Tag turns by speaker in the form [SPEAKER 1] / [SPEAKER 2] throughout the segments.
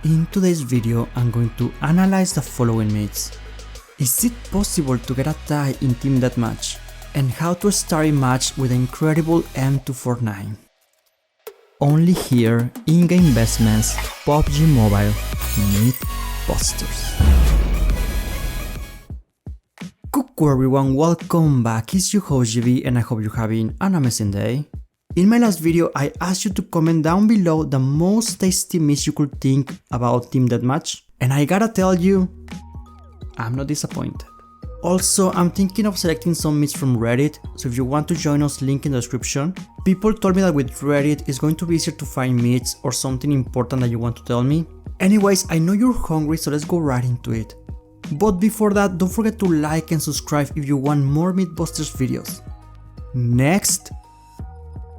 [SPEAKER 1] In today's video, I'm going to analyze the following myths. Is it possible to get a tie in Team DeathMatch? And how to start a match with the incredible M249. Only here in GameVestment's PUBG Mobile MythBusters. Cuckoo everyone, welcome back, it's your host GB and I hope you're having an amazing day. In my last video, I asked you to comment down below the most tasty myths you could think about Team DeathMatch, and I gotta tell you, I'm not disappointed. Also, I'm thinking of selecting some myths from Reddit, so if you want to join us, link in the description. People told me that with Reddit it's going to be easier to find myths or something important that you want to tell me. Anyways, I know you're hungry, so let's go right into it. But before that, don't forget to like and subscribe if you want more MythBusters videos. Next,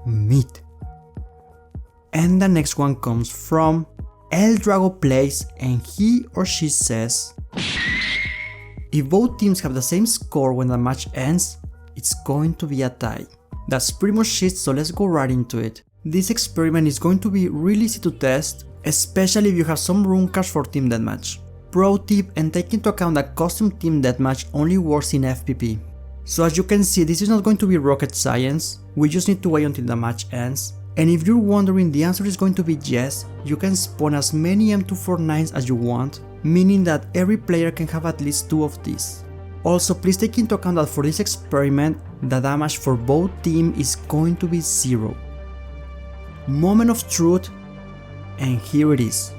[SPEAKER 1] myth. And the next one comes from Ldrago Plays, and he or she says, if both teams have the same score when the match ends, it's going to be a tie. That's pretty much it, so let's go right into it. This experiment is going to be really easy to test, especially if you have some room cards for Team DeathMatch. Pro tip, and take into account that custom Team DeathMatch only works in FPP. So as you can see, this is not going to be rocket science, we just need to wait until the match ends. And if you're wondering, the answer is going to be yes, you can spawn as many M249s as you want, meaning that every player can have at least 2 of these. Also, please take into account that for this experiment, the damage for both teams is going to be 0. Moment of truth, and here it is.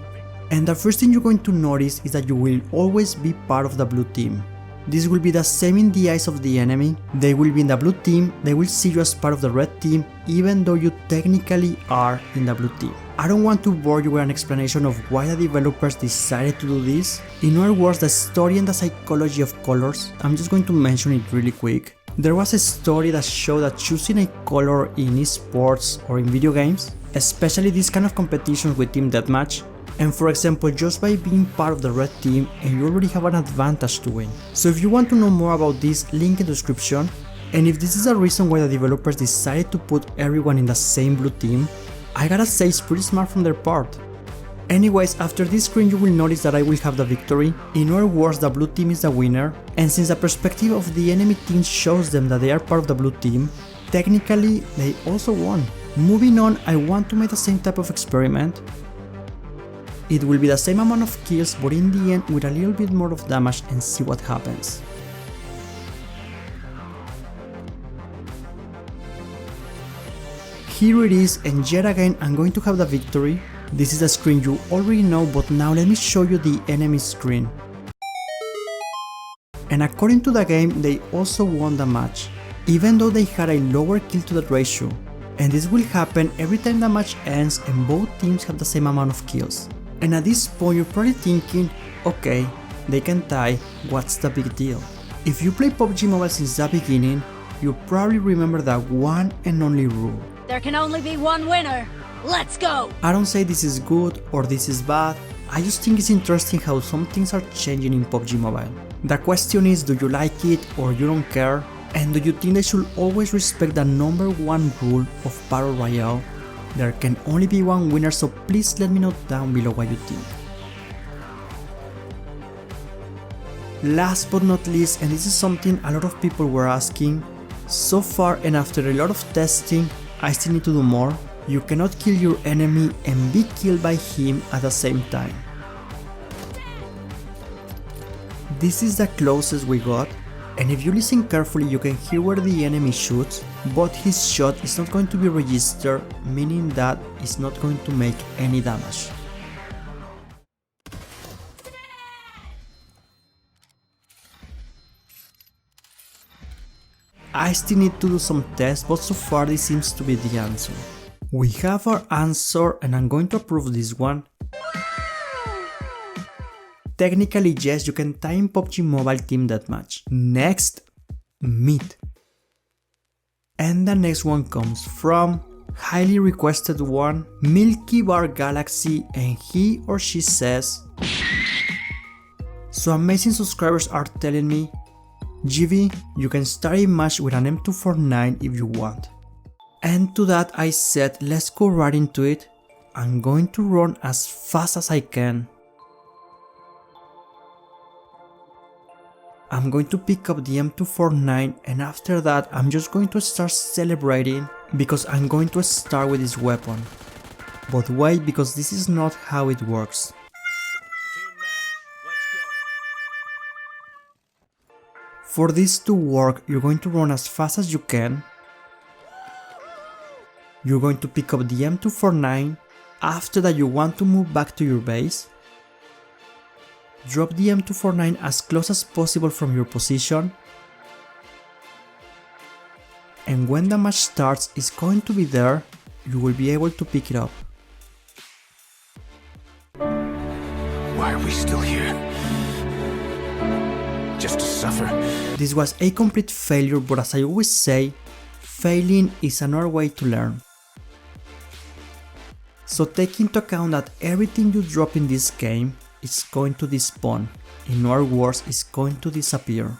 [SPEAKER 1] And the first thing you're going to notice is that you will always be part of the blue team. This will be the same in the eyes of the enemy. They will be in the blue team, they will see you as part of the red team, even though you technically are in the blue team. I don't want to bore you with an explanation of why the developers decided to do this. In other words, the story and the psychology of colors, I'm just going to mention it really quick. There was a study that showed that choosing a color in esports or in video games, especially these kind of competitions with Team DeathMatch, and for example, just by being part of the red team, and you already have an advantage to win. So if you want to know more about this, link in the description. And if this is a reason why the developers decided to put everyone in the same blue team, I gotta say it's pretty smart from their part. Anyways, after this screen you will notice that I will have the victory. In other words, the blue team is the winner, and since the perspective of the enemy team shows them that they are part of the blue team, technically they also won. Moving on, I want to make the same type of experiment. It will be the same amount of kills, but in the end with a little bit more of damage, and see what happens. Here it is, and yet again I'm going to have the victory. This is a screen you already know, but now let me show you the enemy screen. And according to the game, they also won the match, even though they had a lower kill to death ratio. And this will happen every time the match ends and both teams have the same amount of kills. And at this point you're probably thinking, okay, they can tie, what's the big deal? If you play PUBG Mobile since the beginning, you probably remember that one and only rule.
[SPEAKER 2] There can only be one winner, let's go!
[SPEAKER 1] I don't say this is good or this is bad, I just think it's interesting how some things are changing in PUBG Mobile. The question is, do you like it or you don't care? And do you think they should always respect the #1 rule of Battle Royale? There can only be one winner, so please let me know down below what you think. Last but not least, and this is something a lot of people were asking, so far and after a lot of testing, I still need to do more. You cannot kill your enemy and be killed by him at the same time. This is the closest we got. And if you listen carefully, you can hear where the enemy shoots, but his shot is not going to be registered, meaning that it's not going to make any damage. I still need to do some tests, but so far this seems to be the answer. We have our answer, and I'm going to approve this one. Technically yes, you can tie in PUBG Mobile Team DeathMatch. Next, myth. And the next one comes from highly requested one, Milky Bar Galaxy, and he or she says, so amazing subscribers are telling me, GV, you can start a match with an M249 if you want. And to that I said, let's go right into it. I'm going to run as fast as I can. I'm going to pick up the M249 and after that I'm just going to start celebrating because I'm going to start with this weapon. But wait, because this is not how it works. For this to work, you're going to run as fast as you can. You're going to pick up the M249. After that, you want to move back to your base. Drop the M249 as close as possible from your position. And when the match starts, it's going to be there. You will be able to pick it up.
[SPEAKER 3] Why are we still here? Just to suffer?
[SPEAKER 1] This was a complete failure, but as I always say, failing is another way to learn. So take into account that everything you drop in this game is going to despawn. In other words, it's going to disappear.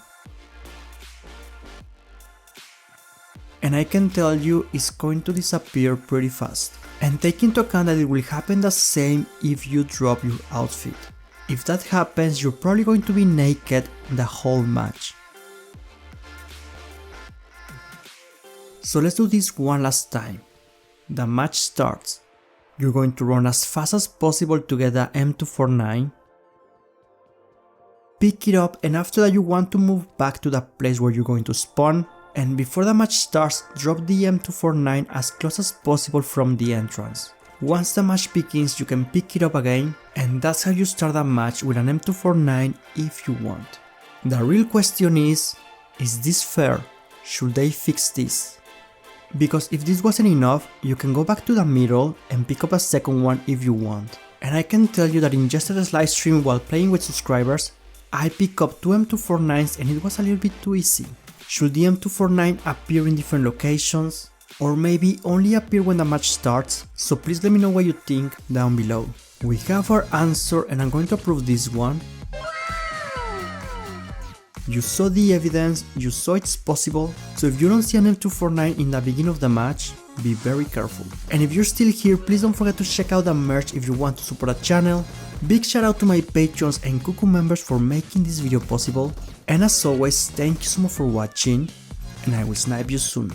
[SPEAKER 1] And I can tell you it's going to disappear pretty fast. And take into account that it will happen the same if you drop your outfit. If that happens, you're probably going to be naked the whole match. So let's do this one last time. The match starts. You're going to run as fast as possible to get the M249. Pick it up, and after that you want to move back to the place where you're going to spawn. And before the match starts, drop the M249 as close as possible from the entrance. Once the match begins, you can pick it up again, and that's how you start a match with an M249 if you want. The real question is this fair? Should they fix this? Because if this wasn't enough, you can go back to the middle and pick up a second one if you want. And I can tell you that in yesterday's live stream while playing with subscribers, I picked up 2 M249s and it was a little bit too easy. Should the M249 appear in different locations? Or maybe only appear when the match starts? So please let me know what you think down below. We have our answer and I'm going to approve this one. You saw the evidence, you saw it's possible, so if you don't see an M249 in the beginning of the match, be very careful. And if you're still here, please don't forget to check out the merch if you want to support the channel. Big shout out to my Patreons and Cuckoo members for making this video possible. And as always, thank you so much for watching, and I will snipe you soon.